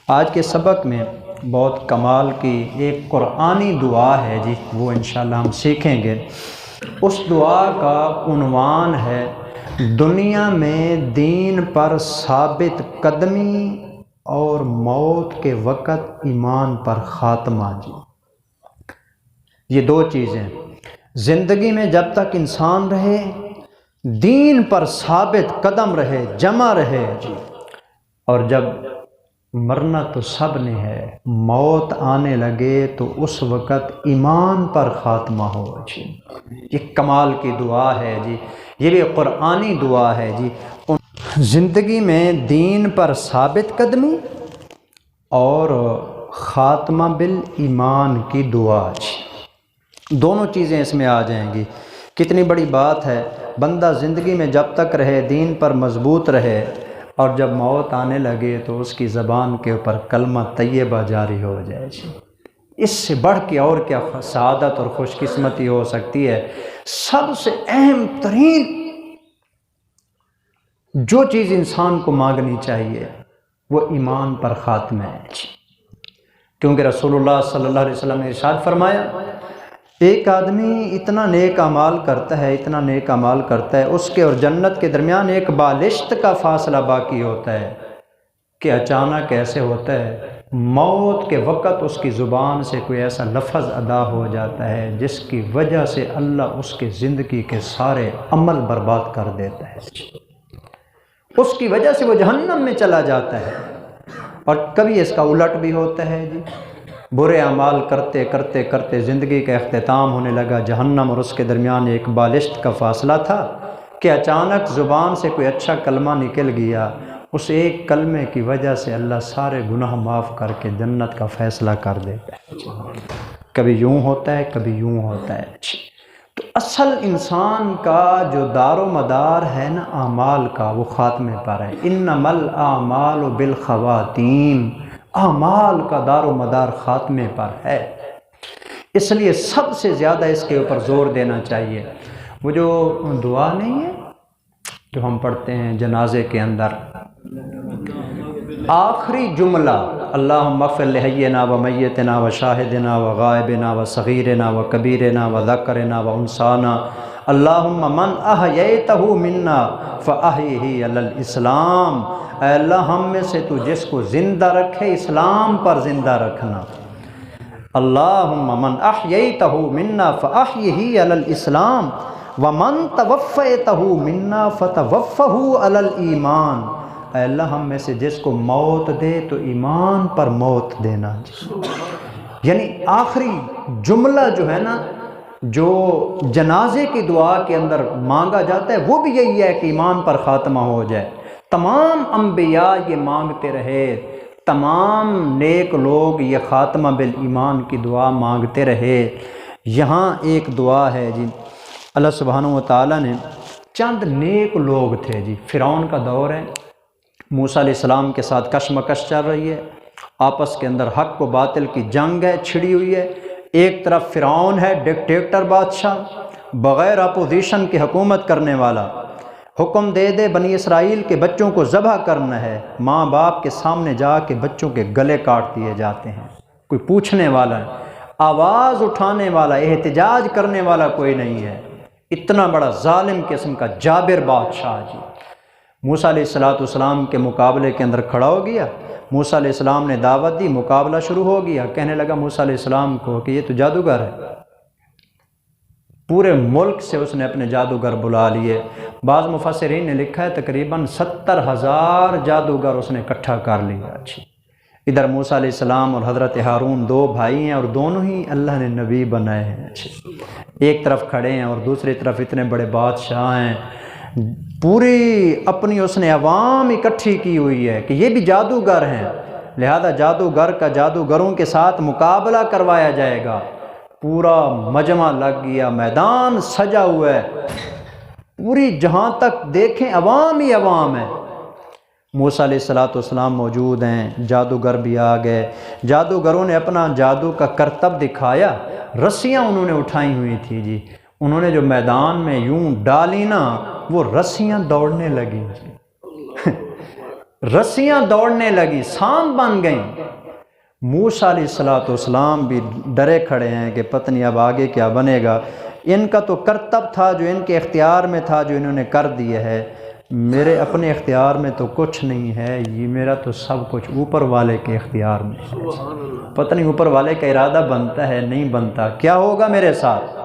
آج کے سبق میں بہت کمال کی ایک قرآنی دعا ہے جی، وہ انشاءاللہ ہم سیکھیں گے۔ اس دعا کا عنوان ہے دنیا میں دین پر ثابت قدمی اور موت کے وقت ایمان پر خاتمہ جی۔ یہ دو چیزیں زندگی میں جب تک انسان رہے، دین پر ثابت قدم رہے، جمع رہے جی، اور جب مرنا تو سب نے ہے، موت آنے لگے تو اس وقت ایمان پر خاتمہ ہو جی۔ یہ کمال کی دعا ہے جی، یہ بھی قرآنی دعا ہے جی۔ زندگی میں دین پر ثابت قدمی اور خاتمہ بالایمان کی دعا جی، دونوں چیزیں اس میں آ جائیں گی۔ کتنی بڑی بات ہے، بندہ زندگی میں جب تک رہے، دین پر مضبوط رہے، اور جب موت آنے لگے تو اس کی زبان کے اوپر کلمہ طیبہ جاری ہو جائے جی۔ اس سے بڑھ کے اور کیا سعادت اور خوش قسمتی ہو سکتی ہے۔ سب سے اہم ترین جو چیز انسان کو مانگنی چاہیے وہ ایمان پر خاتمہ ہے جی، کیونکہ رسول اللہ صلی اللہ علیہ وسلم نے ارشاد فرمایا، ایک آدمی اتنا نیک اعمال کرتا ہے، اتنا نیک اعمال کرتا ہے، اس کے اور جنت کے درمیان ایک بالشت کا فاصلہ باقی ہوتا ہے کہ اچانک ایسے ہوتا ہے موت کے وقت اس کی زبان سے کوئی ایسا لفظ ادا ہو جاتا ہے جس کی وجہ سے اللہ اس کے زندگی کے سارے عمل برباد کر دیتا ہے، اس کی وجہ سے وہ جہنم میں چلا جاتا ہے۔ اور کبھی اس کا الٹ بھی ہوتا ہے جی، برے اعمال کرتے کرتے کرتے زندگی کا اختتام ہونے لگا، جہنم اور اس کے درمیان ایک بالشت کا فاصلہ تھا کہ اچانک زبان سے کوئی اچھا کلمہ نکل گیا، اس ایک کلمے کی وجہ سے اللہ سارے گناہ معاف کر کے جنت کا فیصلہ کر دیتا ہے۔ کبھی یوں ہوتا ہے، کبھی یوں ہوتا ہے۔ تو اصل انسان کا جو دار و مدار ہے نا اعمال کا، وہ خاتمے پر ہے۔ انما الاعمال بالخواتیم، اعمال کا دار و مدار خاتمے پر ہے، اس لیے سب سے زیادہ اس کے اوپر زور دینا چاہیے۔ وہ جو دعا نہیں ہے جو ہم پڑھتے ہیں جنازے کے اندر، آخری جملہ اللہم اغفر لحینا و میتنا و شاہدنا و غائبنا و صغیرنا و کبیرنا و ذکرنا و انسانا اللہم من احییتہ منا فاحیہ علی الاسلام، اے اللہ ہم میں سے تو جس کو زندہ رکھے اسلام پر زندہ رکھنا۔ اللہم من احییتہ منا فاحیہ علی الاسلام ومن توفیتہ منا فتوفہ علی الایمان، اے اللہ ہم میں سے جس کو موت دے تو ایمان پر موت دینا۔ یعنی آخری جملہ جو ہے نا، جو جنازے کی دعا کے اندر مانگا جاتا ہے، وہ بھی یہی ہے کہ ایمان پر خاتمہ ہو جائے۔ تمام انبیاء یہ مانگتے رہے، تمام نیک لوگ یہ خاتمہ بالایمان کی دعا مانگتے رہے۔ یہاں ایک دعا ہے جی، اللہ سبحانہ و تعالیٰ نے چند نیک لوگ تھے جی، فرعون کا دور ہے، موسیٰ علیہ السلام کے ساتھ کشمکش چل رہی ہے، آپس کے اندر حق و باطل کی جنگ ہے، چھڑی ہوئی ہے۔ ایک طرف فرعون ہے، ڈکٹیٹر بادشاہ، بغیر اپوزیشن کی حکومت کرنے والا، حکم دے دے بنی اسرائیل کے بچوں کو ذبح کرنا ہے، ماں باپ کے سامنے جا کے بچوں کے گلے کاٹ دیے جاتے ہیں، کوئی پوچھنے والا ہے، آواز اٹھانے والا، احتجاج کرنے والا کوئی نہیں ہے۔ اتنا بڑا ظالم قسم کا جابر بادشاہ جی، موسیٰ علیہ السلام کے مقابلے کے اندر کھڑا ہو گیا۔ موسیٰ علیہ السلام نے دعوت دی، مقابلہ شروع ہو گیا، کہنے لگا موسیٰ علیہ السلام کو کہ یہ تو جادوگر ہے۔ پورے ملک سے اس نے اپنے جادوگر بلا لیے۔ بعض مفسرین نے لکھا ہے تقریباً 70,000 جادوگر اس نے اکٹھا کر لیا۔ ادھر موسیٰ علیہ السلام اور حضرت ہارون دو بھائی ہیں اور دونوں ہی اللہ نے نبی بنائے ہیں، ایک طرف کھڑے ہیں اور دوسری طرف اتنے بڑے بادشاہ ہیں۔ پوری اپنی اس نے عوام اکٹھی کی ہوئی ہے کہ یہ بھی جادوگر ہیں، لہذا جادوگر کا جادوگروں کے ساتھ مقابلہ کروایا جائے گا۔ پورا مجمع لگ گیا، میدان سجا ہوا ہے، پوری جہاں تک دیکھیں عوام ہی عوام ہے۔ موسیٰ علیہ السلام موجود ہیں، جادوگر بھی آ گئے۔ جادوگروں نے اپنا جادو کا کرتب دکھایا، رسیاں انہوں نے اٹھائی ہوئی تھی جی، انہوں نے جو میدان میں یوں ڈالی نا، وہ رسیاں دوڑنے لگیں جی۔ रस्सियाँ दौड़ने लगी, सांप बन गईं। मूसा अलैहिस्सलाम भी डरे खड़े हैं कि पता नहीं अब आगे क्या बनेगा। इनका तो करतब था जो इनके इख्तियार में था, जो इन्होंने कर दिया है। मेरे अपने इख्तियार में तो कुछ नहीं है, ये मेरा तो सब कुछ ऊपर वाले के इख्तियार में है। पता नहीं ऊपर वाले का इरादा बनता है नहीं बनता, क्या होगा मेरे साथ।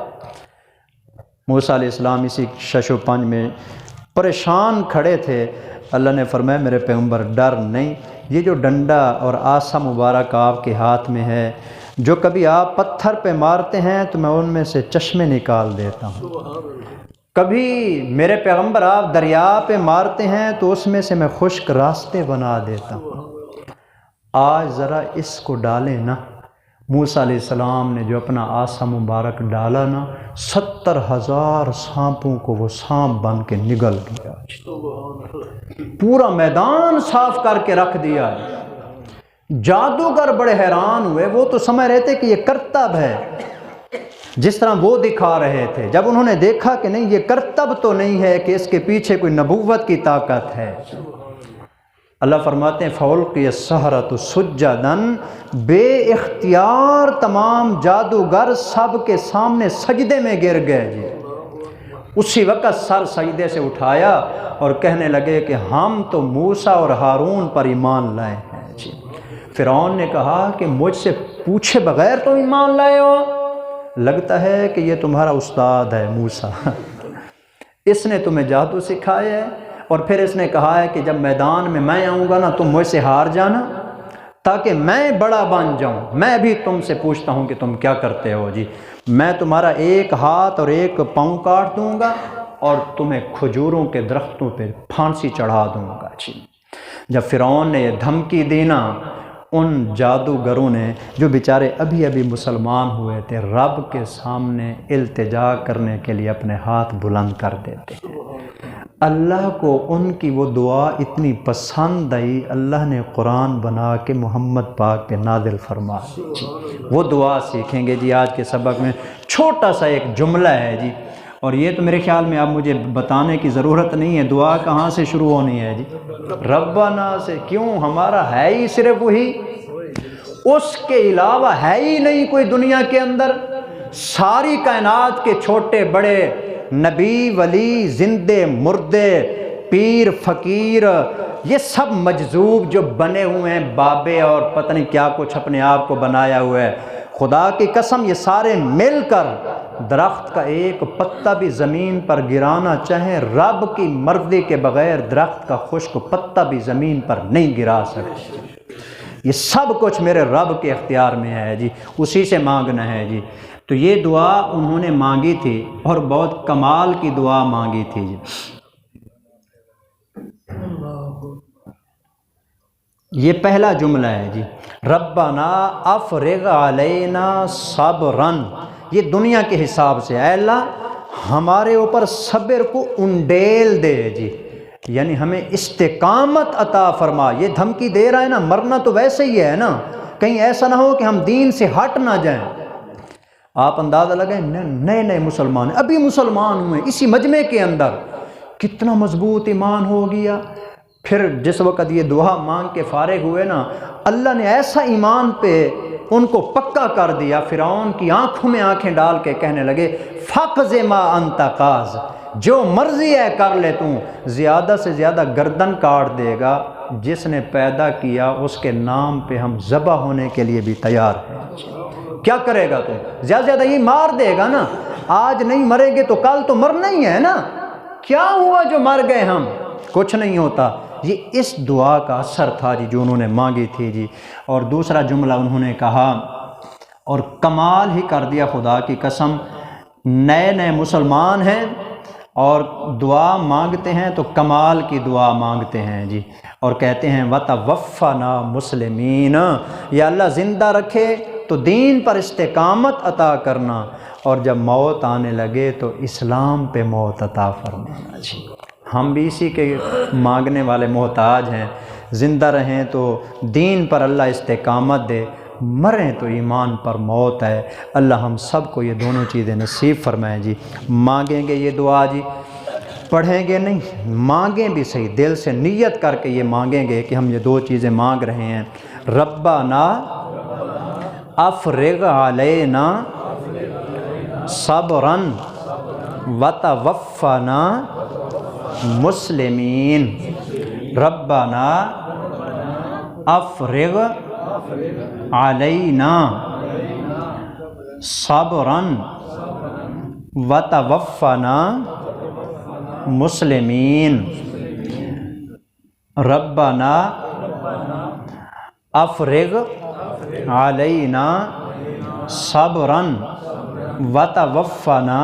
मूसा अलैहिस्सलाम इसी शशो पंज में परेशान खड़े थे। अल्लाह ने फरमाया मेरे पैगंबर डर नहीं, ये जो डंडा और आसा मुबारक आपके हाथ में है, जो कभी आप पत्थर पे मारते हैं तो मैं उनमें से चश्मे निकाल देता हूँ। कभी मेरे पैगंबर आप दरिया पे मारते हैं तो उसमें से मैं खुश्क रास्ते बना देता हूँ। आज ज़रा इसको डालें ना। मूसा अलैहिस्सलाम ने जो अपना आसा मुबारक डाला ना, 70,000 सांपों को वो सांप बन के निगल गया, पूरा मैदान साफ करके रख दिया। जादूगर बड़े हैरान हुए, वो तो समझ रहे थे कि ये करतब है, जिस तरह वो दिखा रहे थे। जब उन्होंने देखा कि नहीं ये करतब तो नहीं है, कि इसके पीछे कोई नबूवत की ताकत है, अल्लाह फरमाते हैं फ़ौल्क़िय सहरतु सुज्जदन, बे इख्तियार तमाम जादूगर सब के सामने सजदे में गिर गए जी। उसी वक्त सर सजदे से उठाया और कहने लगे कि हम तो मूसा और हारून पर ईमान लाए हैं जी। फ़िरौन ने कहा कि मुझसे पूछे बगैर तो ईमान लाए हो, लगता है कि ये तुम्हारा उस्ताद है मूसा, इसने तुम्हें जादू सिखाया है। और फिर इसने कहा है कि जब मैदान में मैं आऊँगा ना तुम मुझसे हार जाना, ताकि मैं बड़ा बन जाऊँ। मैं भी तुमसे पूछता हूँ कि तुम क्या करते हो जी। मैं तुम्हारा एक हाथ और एक पाँव काट दूँगा और तुम्हें खजूरों के दरख्तों पे फांसी चढ़ा दूँगा जी। जब फ़िरौन ने ये धमकी दी ना, उन जादूगरों ने जो बेचारे अभी अभी मुसलमान हुए थे, रब के सामने इल्तिजा करने के लिए अपने हाथ बुलंद कर देते हैं। अल्लाह को उनकी वो दुआ इतनी पसंद आई, अल्लाह ने कुरान बना के मोहम्मद पाक पे नाजिल फरमा दी। वो दुआ सीखेंगे जी आज के सबक में। छोटा सा एक जुमला है जी, और ये तो मेरे ख्याल में अब मुझे बताने की ज़रूरत नहीं है दुआ कहाँ से शुरू होनी है जी, रब्बाना से। क्यों, हमारा है ही सिर्फ वही, उसके अलावा है ही नहीं कोई दुनिया के अंदर। सारी कायनात के छोटे बड़े नबी वली, जिंदे मुर्दे, पीर फ़कीर, ये सब मजजूब जो बने हुए हैं, बाबे और पता नहीं क्या कुछ अपने आप को बनाया हुआ है, खुदा की कसम ये सारे मिलकर दरख्त का एक पत्ता भी ज़मीन पर गिराना चाहे, रब की मर्ज़ी के बग़ैर दरख्त का खुश्क पत्ता भी ज़मीन पर नहीं गिरा सकते। ये सब कुछ मेरे रब के इख्तियार में है जी, उसी से मांगना है जी। तो ये दुआ उन्होंने मांगी थी और बहुत कमाल की दुआ मांगी थी जी। ये पहला जुमला है जी, रब्बाना अफ़रिग़ अलैना सब्रन। ये दुनिया के हिसाब से, ऐ अल्लाह हमारे ऊपर सब्र को उंडेल दे जी, यानी हमें इस्तिकामत अता फरमा। ये धमकी दे रहा है ना, मरना तो वैसे ही है ना, कहीं ऐसा ना हो कि हम दीन से हट ना जाएं। आप अंदाज़ा लगाएं, नए नए मुसलमान, अभी मुसलमान हुए इसी मजमे के अंदर, कितना मजबूत ईमान हो गया। फिर जिस वक़्त ये दुआ मांग के फारिग हुए ना, अल्लाह ने ऐसा ईमान पे उनको पक्का कर दिया, फ़िरौन की आंखों में आंखें डाल के कहने लगे फ़क़ज़ मा अंता क़ाज़, जो मर्ज़ी है कर ले तू, ज़्यादा से ज़्यादा गर्दन काट देगा, जिसने पैदा किया उसके नाम पे हम ज़बह होने के लिए भी तैयार हैं। क्या करेगा तू, ज़्यादा से ज़्यादा ये मार देगा ना, आज नहीं मरेंगे तो कल तो मरना ही है ना, क्या हुआ जो मर गए हम, कुछ नहीं होता। ये इस दुआ का असर था जी जो उन्होंने मांगी थी जी। और दूसरा जुमला उन्होंने कहा और कमाल ही कर दिया, खुदा की कसम, नए नए मुसलमान हैं और दुआ मांगते हैं तो कमाल की दुआ मांगते हैं जी, और कहते हैं वतवफ़ना मुस्लिमीन, या अल्लाह ज़िंदा रखे तो दीन पर इस्तिकामत अता करना, और जब मौत आने लगे तो इस्लाम पे मौत अता फरमाना जी। हम भी इसी के मांगने वाले मोहताज हैं, ज़िंदा रहें तो दीन पर अल्लाह इस्तिकामत दे, मरें तो ईमान पर मौत है। अल्लाह हम सब को ये दोनों चीज़ें नसीब फरमाएं जी। मांगेंगे ये दुआ जी, پڑھیں گے نہیں، مانگیں بھی صحیح، دل سے نیت کر کے یہ مانگیں گے کہ ہم یہ دو چیزیں مانگ رہے ہیں، ربنا افرغ علینا صبرا وتوفنا مسلمین، ربنا افرغ علینا صبرا وتوفنا مسلمین، ربنا افرغ علینا صبرا وتوفنا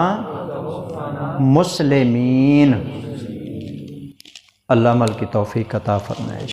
مسلمین۔ اللہ عمل کی توفیق عطا فرمائے۔